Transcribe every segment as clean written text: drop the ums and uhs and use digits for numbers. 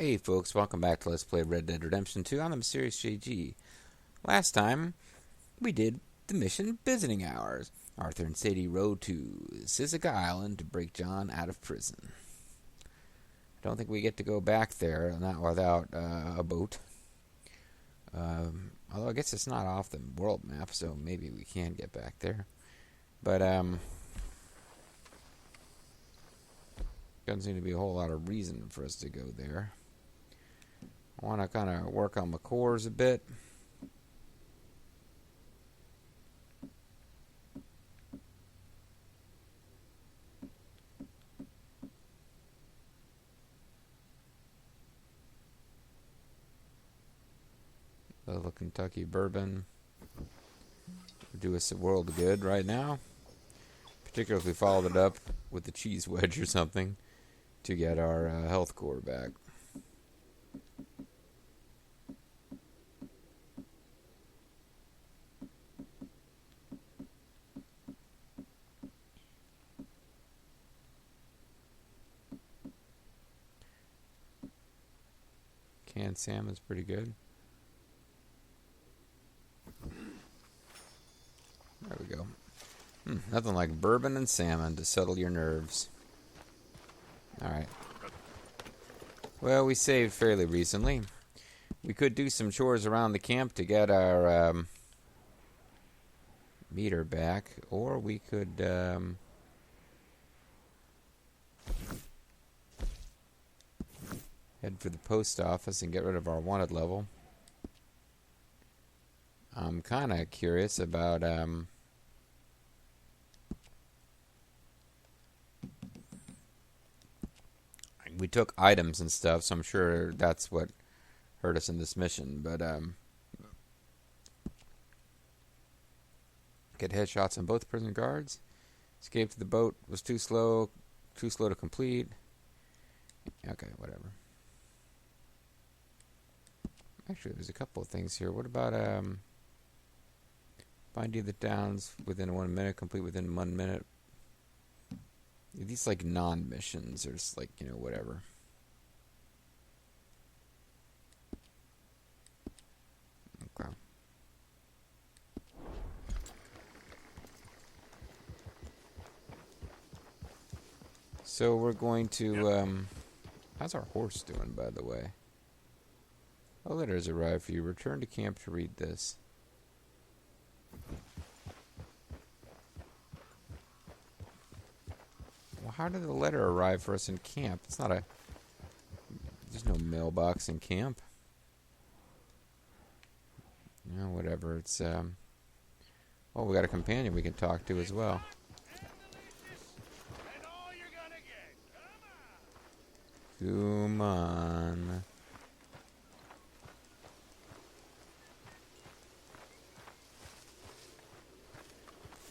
Hey folks, welcome back to Let's Play Red Dead Redemption 2 on the Mysterious JG. Last time, we did the mission Visiting Hours. Arthur and Sadie rode to Sisika Island to break John out of prison. I don't think we get to go back there, not without a boat. Although I guess it's not off the world map, so maybe we can get back there. But, doesn't seem to be a whole lot of reason for us to go there. I want to kind of work on my cores a bit. A little Kentucky bourbon would do us a world of good right now. Particularly if we followed it up with the cheese wedge or something to get our health core back. Canned salmon's pretty good. There we go. Nothing like bourbon and salmon to settle your nerves. Alright. Well, we saved fairly recently. We could do some chores around the camp to get our meter back, or we could head for the post office and get rid of our wanted level. I'm kind of curious about we took items and stuff, so I'm sure that's what hurt us in this mission, but get headshots on both prison guards. Escape to the boat was too slow to complete. Okay, whatever. Actually, there's a couple of things here. What about find the downs within 1 minute, complete within 1 minute? These like non-missions, or just like, you know, whatever. Okay. So we're going to how's our horse doing, by the way? A letter has arrived for you. Return to camp to read this. Well, how did the letter arrive for us in camp? It's not a... There's no mailbox in camp. No, whatever. It's, Oh, we got a companion we can talk to as well. Come on.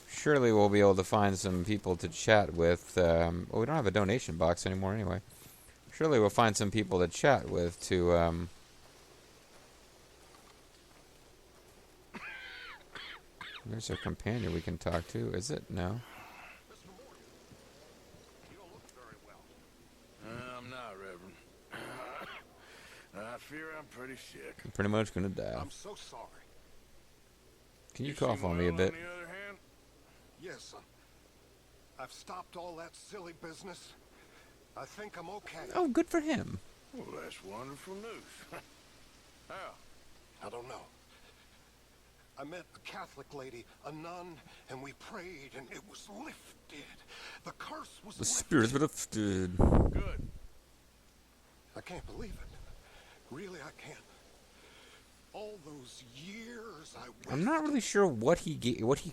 Surely we'll be able to find some people to chat with. Well, we don't have a donation box anymore anyway. Surely we'll find some people to chat with to... There's a companion we can talk to. Is it? No. I'm not, Reverend. I fear I'm pretty sick. I'm pretty much gonna die. I'm so sorry. Can you cough on me a bit? On the other hand, Yes, I've stopped all that silly business. I think I'm okay. Oh, good for him. well, that's wonderful news. How? I don't know. I met a Catholic lady, a nun, and we prayed, and it was lifted. The curse was The lifted. spirits would have stood. Good. I can't believe it. Really, I can't. All those years I wasted. I'm not really sure what he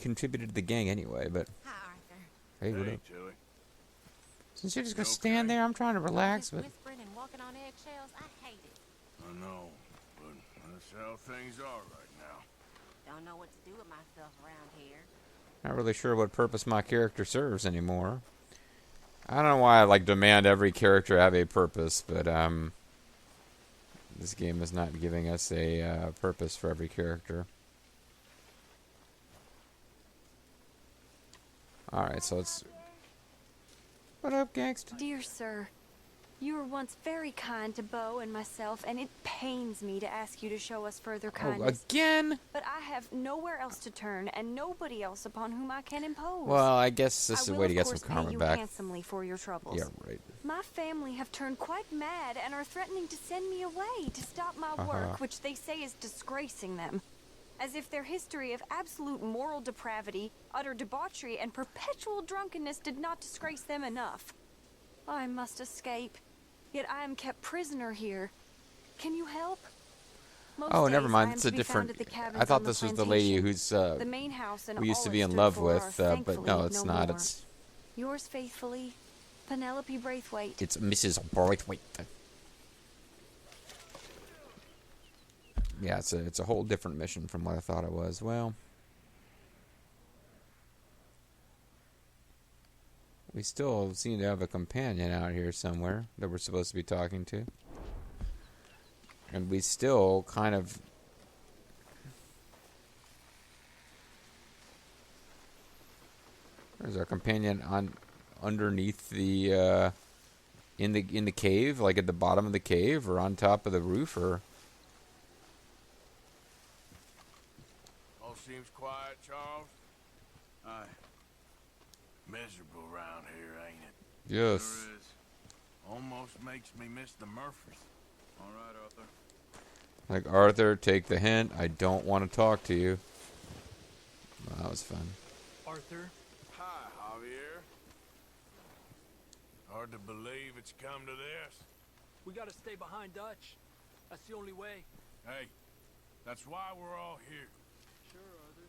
contributed to the gang anyway, but Hi, Arthur. hey, what Hey, up? Tilly. Since you're just gonna You stand okay? there, I'm trying to relax, Just but whispering and walking on eggshells, I hate it. I know, but that's how things are right now. Don't know what to do with myself around here. not really sure what purpose my character serves anymore. I don't know why I like demand every character have a purpose, but this game is not giving us a purpose for every character. Alright, so let's... What up, gangsta? Dear sir, You were once very kind to Bo and myself, and it pains me to ask you to show us further Oh, kindness. again? But I have nowhere else to turn, and nobody else upon whom I can impose. Well, I guess this is I a will, way to of get some course, pay karma you back. handsomely for your troubles. Yeah, right. My family have turned quite mad and are threatening to send me away to stop my work, which they say is disgracing them. As if their history of absolute moral depravity, utter debauchery, and perpetual drunkenness did not disgrace them enough. I must escape, yet I am kept prisoner here. Can you help? Most Oh, never days mind. I am It's to a be found different. at the cabins I thought on the this was the lady plantation. who's The main house and we used to all be it in stood love for with, are but no, thankfully it's no not. more. It's Yours faithfully, Penelope Braithwaite. Mrs. Braithwaite. Yeah, it's a whole different mission from what I thought it was. Well, we still seem to have a companion out here somewhere that we're supposed to be talking to. And we still kind of... There's our companion underneath the... in the cave, like at the bottom of the cave, or on top of the roof, or... All seems quiet, Charles. Aye. Miserable around here, ain't it? Yes. Sure is. Almost makes me miss the Murphys. All right, Arthur. Like, Arthur, take the hint. I don't want to talk to you. Well, that was fun. Arthur? Hi, Javier. Hard to believe it's come to this. We gotta stay behind Dutch. That's the only way. Hey, that's why we're all here. Sure, Arthur.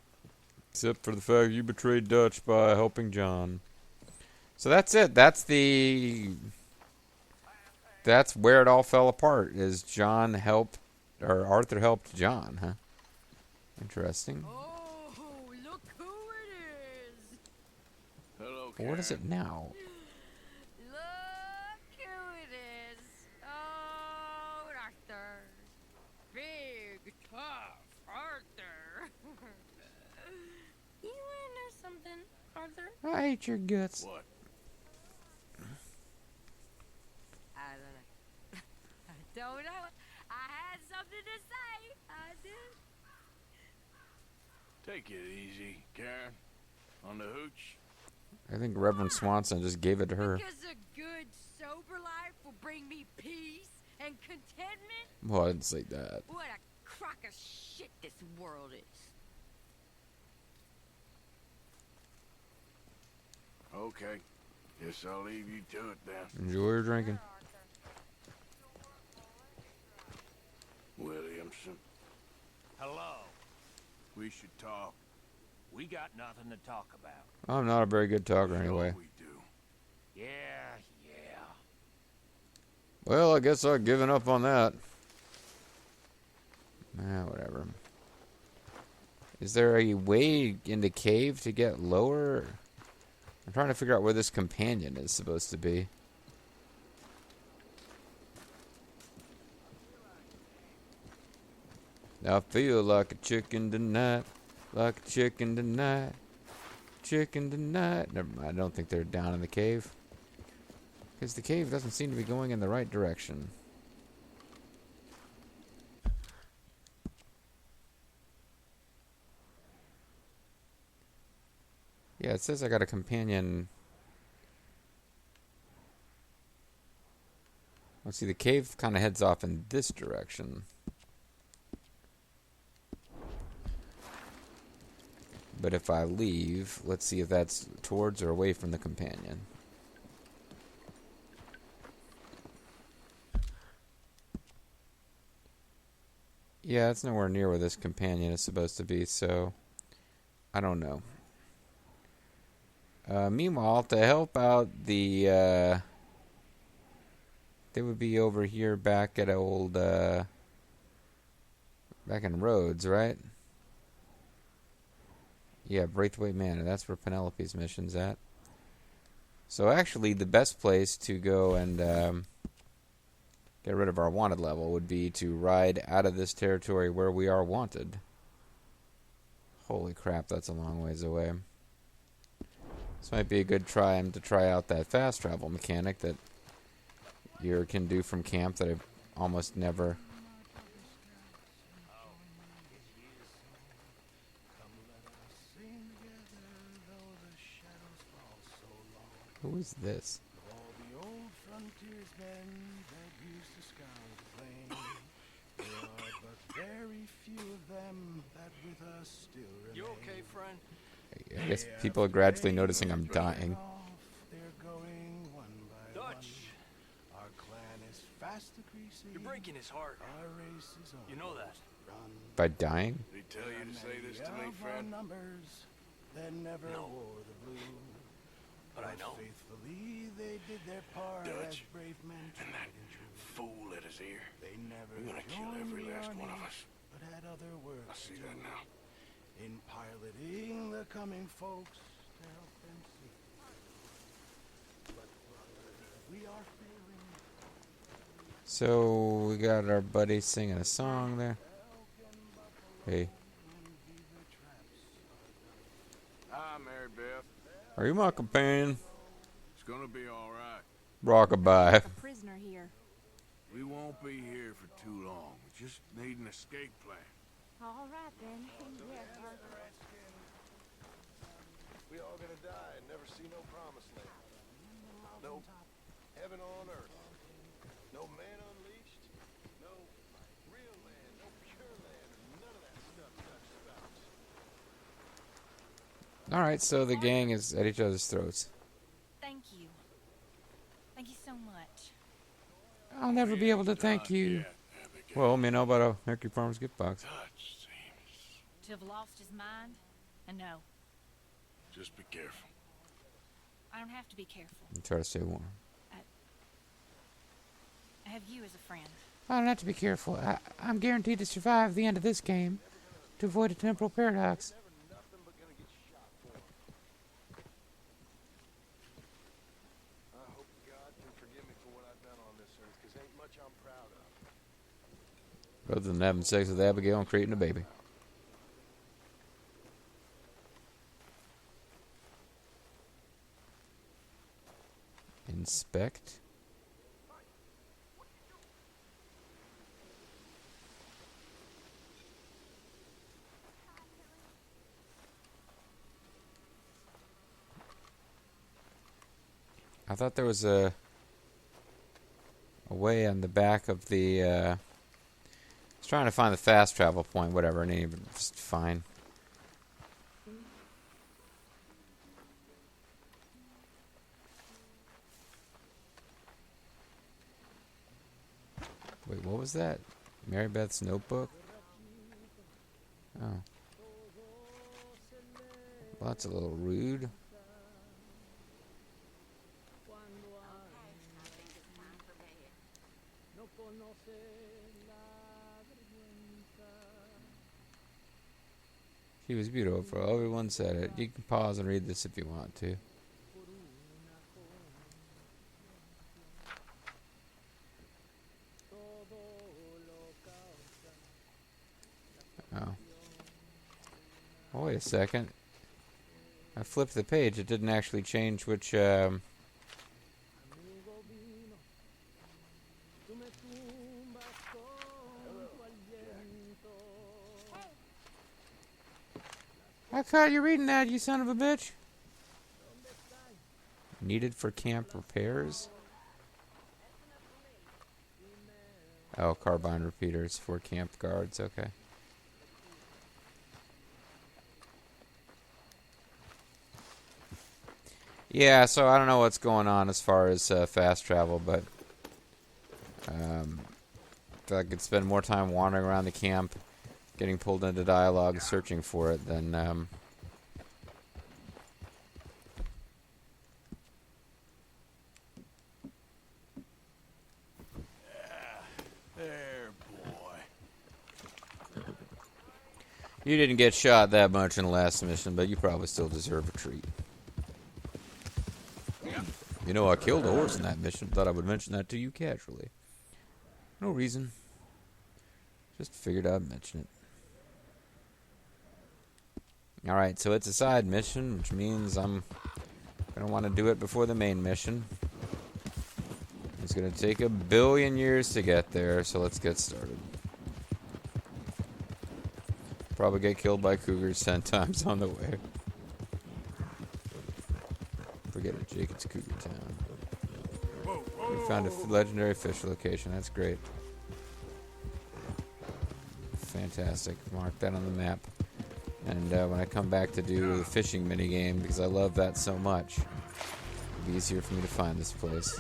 Except for the fact you betrayed Dutch by helping John. So that's it. That's where it all fell apart. Is John helped, or Arthur helped John, huh? Interesting. Oh, look who it is! Hello, But what is it now? Look who it is! Oh, Arthur. Big, tough Arthur. You wanna know something, Arthur? I hate your guts. What? I don't know. I don't know. I had something to say. I did. Take it easy, Karen. On the hooch. I think Reverend Swanson just gave it to her. Because a good, sober life will bring me peace and contentment. Well, I didn't say that. What a crock of shit this world is. Okay. Guess I'll leave you to it then. Enjoy your drinking. Williamson, Hello. we should talk. We got nothing to talk about. I'm not a very good talker anyway. Sure we do. Yeah. Well, I guess I've given up on that. Whatever. Is there a way in the cave to get lower? I'm trying to figure out where this companion is supposed to be. I feel like a chicken tonight. Like a chicken tonight. Chicken tonight. Never mind, I don't think they're down in the cave. Because the cave doesn't seem to be going in the right direction. Yeah, it says I got a companion. Let's see, the cave kind of heads off in this direction. But if I leave, let's see if that's towards or away from the companion. Yeah, it's nowhere near where this companion is supposed to be, so I don't know. Meanwhile, to help out the, they would be over here back at old, back in Rhodes, right? Yeah, Braithwaite Manor. That's where Penelope's mission's at. So actually, the best place to go and get rid of our wanted level would be to ride out of this territory where we are wanted. Holy crap, that's a long ways away. This might be a good time to try out that fast travel mechanic that you can do from camp that I've almost never. Who is this? All the old frontiersmen that used to scout the plain, there are but very few of them that with us still remain. You okay, friend? I guess people are gradually noticing I'm dying. They're going one by Dutch! one. Our clan is fast decreasing. You're breaking his heart. Our race is on You know that. run. By dying? They tell you to say this to me, friend? Numbers that never No. wore the blue. But I know. Faithfully, they did their part Dutch, as brave men And that tried and true. fool at his ear. They never We're gonna kill joined every the last one of army, us. but had other work I to see do. that now. In piloting the coming folks to help them see. But we are failing. So we got our buddy singing a song there. Hey, Hi, Mary Beth. are you my companion? It's gonna be all right. Rockabye. A prisoner here. We won't be here for too long. We just need an escape plan. All right, then. Yes, Arthur. We all gonna die and never see no promised land. No heaven on earth. No man unleashed. No real land. No pure land. None of that stuff Dutch spouts. Alright, so the gang is at each other's throats. Thank you. Thank you so much. I'll never be able to thank you. Well, you know about a Mercury Farms gift box. Dutch seems. To have lost his mind? And no, Just be careful. I don't have to be careful. And try to stay warm. I have you as a friend. I don't have to be careful. I'm guaranteed to survive the end of this game to avoid a temporal paradox. Nothing but gonna get shot for. I hope God can forgive me for what I've done on this earth, 'cause ain't much I'm proud of. Other than having sex with Abigail and creating a baby. Inspect. I thought there was a way on the back of the I was trying to find the fast travel point, whatever, and even just fine. Wait, what was that? Mary Beth's notebook? Oh. Well, that's a little rude. Okay, I think it's time for bed. She was beautiful. Everyone said it. You can pause and read this if you want to. Oh. Oh, wait a second. I flipped the page. It didn't actually change which, I caught you reading that, you son of a bitch. Needed for camp repairs? Oh, carbine repeaters for camp guards, okay. Yeah, so I don't know what's going on as far as fast travel, but I feel like I could spend more time wandering around the camp, getting pulled into dialogue, searching for it, than There, boy. You didn't get shot that much in the last mission, but you probably still deserve a treat. You know, I killed a horse in that mission. Thought I would mention that to you casually. No reason. Just figured I'd mention it. Alright, so it's a side mission, which means I'm going to want to do it before the main mission. It's going to take 1 billion years to get there, so let's get started. Probably get killed by cougars 10 times on the way. Forget it, Jake, it's Cougar Town. We found a legendary fish location, that's great. Fantastic, mark that on the map. And when I come back to do the fishing minigame, because I love that so much, it'll be easier for me to find this place.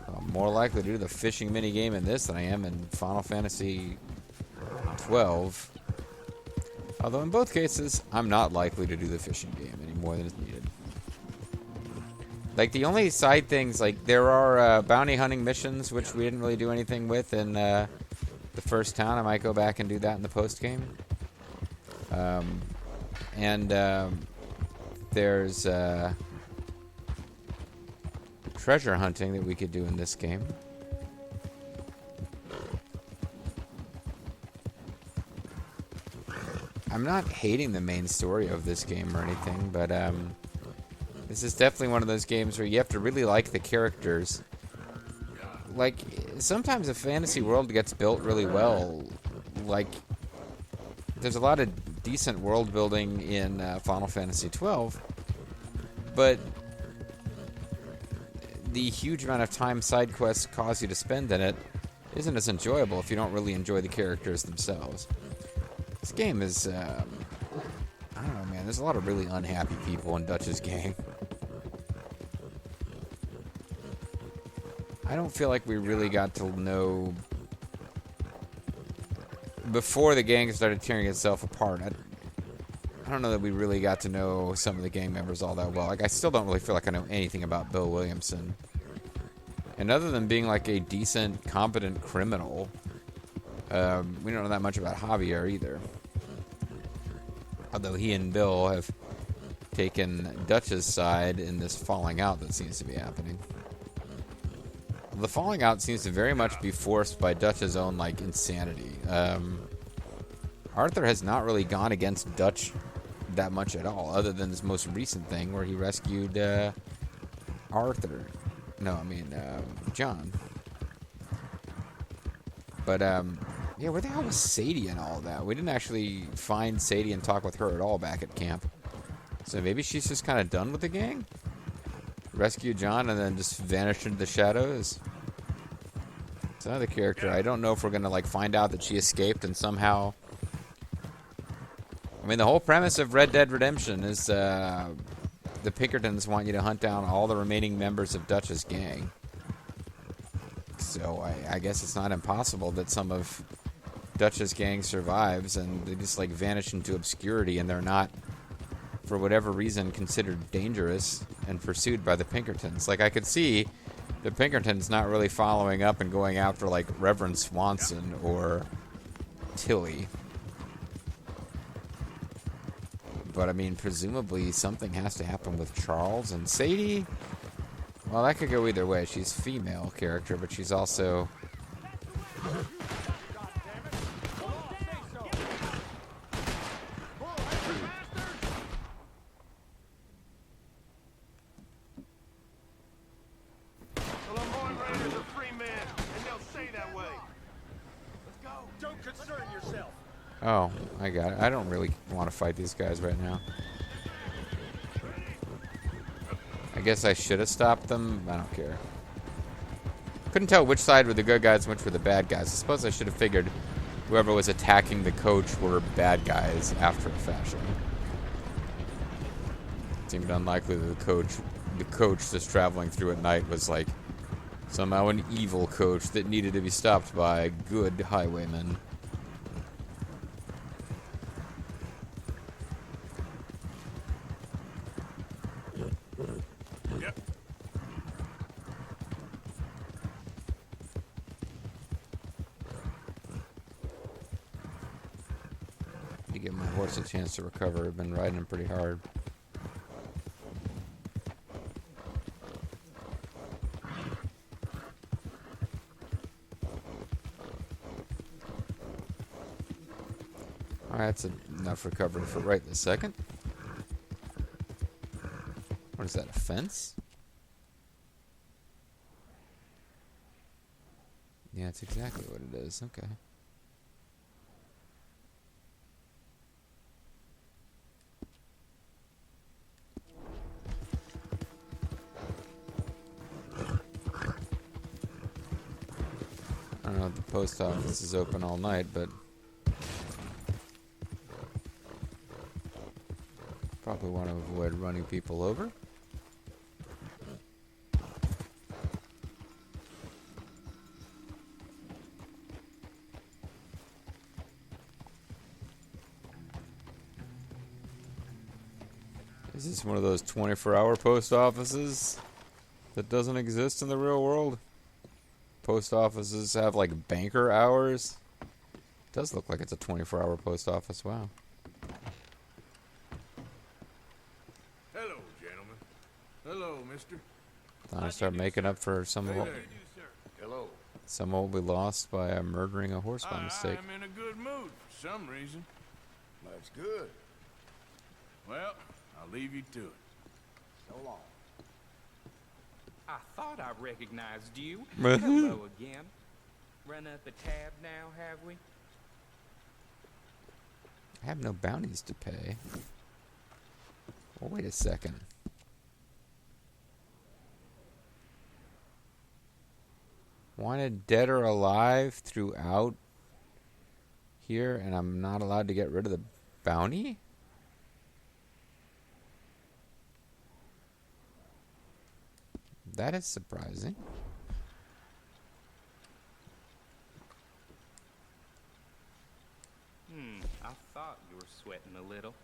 I'm more likely to do the fishing minigame in this than I am in Final Fantasy 12. Although in both cases, I'm not likely to do the fishing game any more than is needed. Like, the only side things, like, there are bounty hunting missions, which we didn't really do anything with in the first town. I might go back and do that in the post-game. There's treasure hunting that we could do in this game. I'm not hating the main story of this game or anything, but this is definitely one of those games where you have to really like the characters. Like, sometimes a fantasy world gets built really well. Like, there's a lot of decent world building in Final Fantasy 12, but the huge amount of time side quests cause you to spend in it isn't as enjoyable if you don't really enjoy the characters themselves. This game is, I don't know, man. There's a lot of really unhappy people in Dutch's gang. I don't feel like we really got to know... Before the gang started tearing itself apart, I don't know that we really got to know some of the gang members all that well. Like, I still don't really feel like I know anything about Bill Williamson. And other than being, like, a decent, competent criminal... we don't know that much about Javier either. Although he and Bill have taken Dutch's side in this falling out that seems to be happening. The falling out seems to very much be forced by Dutch's own, like, insanity. Arthur has not really gone against Dutch that much at all, other than this most recent thing where he rescued Arthur. No, I mean, John. But, yeah, where the hell was Sadie and all that? We didn't actually find Sadie and talk with her at all back at camp. So maybe she's just kind of done with the gang? Rescue John and then just vanished into the shadows? It's another character. I don't know if we're going to, like, find out that she escaped and somehow... I mean, the whole premise of Red Dead Redemption is the Pinkertons want you to hunt down all the remaining members of Dutch's gang. So I guess it's not impossible that some of Dutch's gang survives and they just, like, vanish into obscurity and they're not, for whatever reason, considered dangerous and pursued by the Pinkertons. Like, I could see the Pinkertons not really following up and going after, like, Reverend Swanson or Tilly. But, I mean, presumably something has to happen with Charles and Sadie. Well, that could go either way. She's a female character, but she's also... The Lemoyne Raiders are free men, and they'll stay that way. Let's go. Don't concern yourself. Oh, I got it. I don't really want to fight these guys right now. I guess I should have stopped them. I don't care. Couldn't tell which side were the good guys and which were the bad guys. I suppose I should have figured whoever was attacking the coach were bad guys after a fashion. It seemed unlikely that the coach just traveling through at night was like somehow an evil coach that needed to be stopped by good highwaymen. To give my horse a chance to recover. I've been riding him pretty hard. That's enough recovery for right this second. What is that, a fence? Yeah, that's exactly what it is. Okay. I don't know if the post office is open all night, but probably want to avoid running people over. Is this one of those 24-hour post offices that doesn't exist in the real world? Post offices have like banker hours. It does look like it's a 24-hour post office. Wow. Hello, gentlemen. Hello, mister. Thought I'd start making up for some of what Hello. will be lost by murdering a horse by mistake. I'm in a good mood for some reason. That's good. Well, I'll leave you to it. So long. I thought I recognized you. Mhm. Hello again. Run up a tab now, have we? I have no bounties to pay. Well, wait a second. Wanted dead or alive throughout here, and I'm not allowed to get rid of the bounty? That is surprising. I thought you were sweating a little.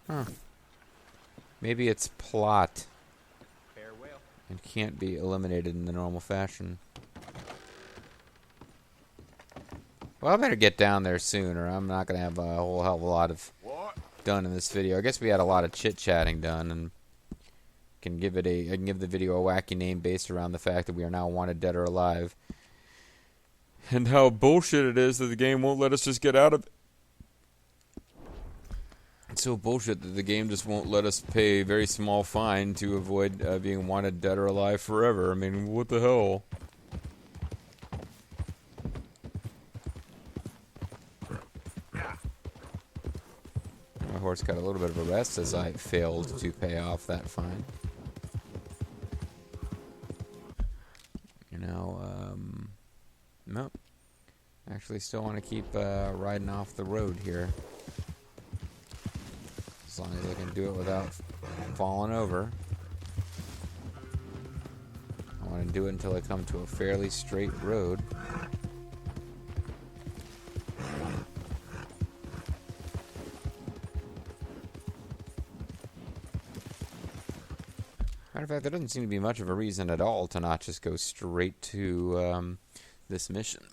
Huh. Maybe it's plot Farewell. and can't be eliminated in the normal fashion. Well, I better get down there soon, or I'm not going to have a whole hell of a lot of What? done in this video. I guess we had a lot of chit-chatting done, and I can give the video a wacky name based around the fact that we are now wanted dead or alive. And how bullshit it is that the game won't let us just get out of it. It's so bullshit that the game just won't let us pay a very small fine to avoid being wanted dead or alive forever. I mean, what the hell? My horse got a little bit of a rest as I failed to pay off that fine. You know, nope. Actually, still want to keep riding off the road here. As long as I can do it without falling over. I want to do it until I come to a fairly straight road. Matter of fact, there doesn't seem to be much of a reason at all to not just go straight to this mission.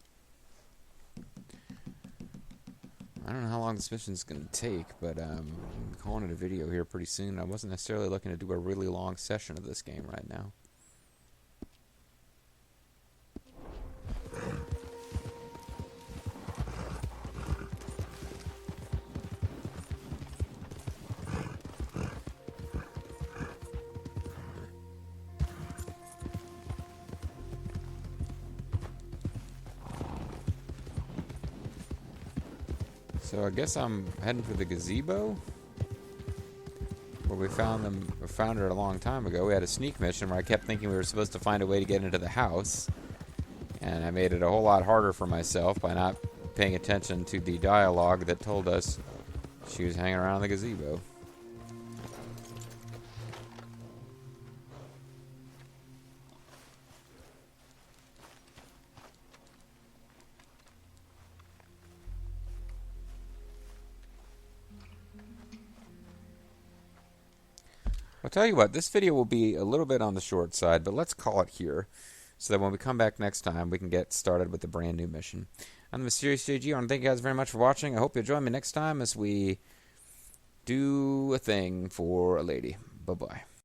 I don't know how long this mission's going to take, but I'm calling it a video here pretty soon. I wasn't necessarily looking to do a really long session of this game right now. So I guess I'm heading for the gazebo, where we found her a long time ago. We had a sneak mission where I kept thinking we were supposed to find a way to get into the house, and I made it a whole lot harder for myself by not paying attention to the dialogue that told us she was hanging around the gazebo. I'll tell you what, this video will be a little bit on the short side, but let's call it here, so that when we come back next time, we can get started with the brand new mission. I'm the Mysterious JG. I want to thank you guys very much for watching. I hope you'll join me next time as we do a thing for a lady. Bye-bye.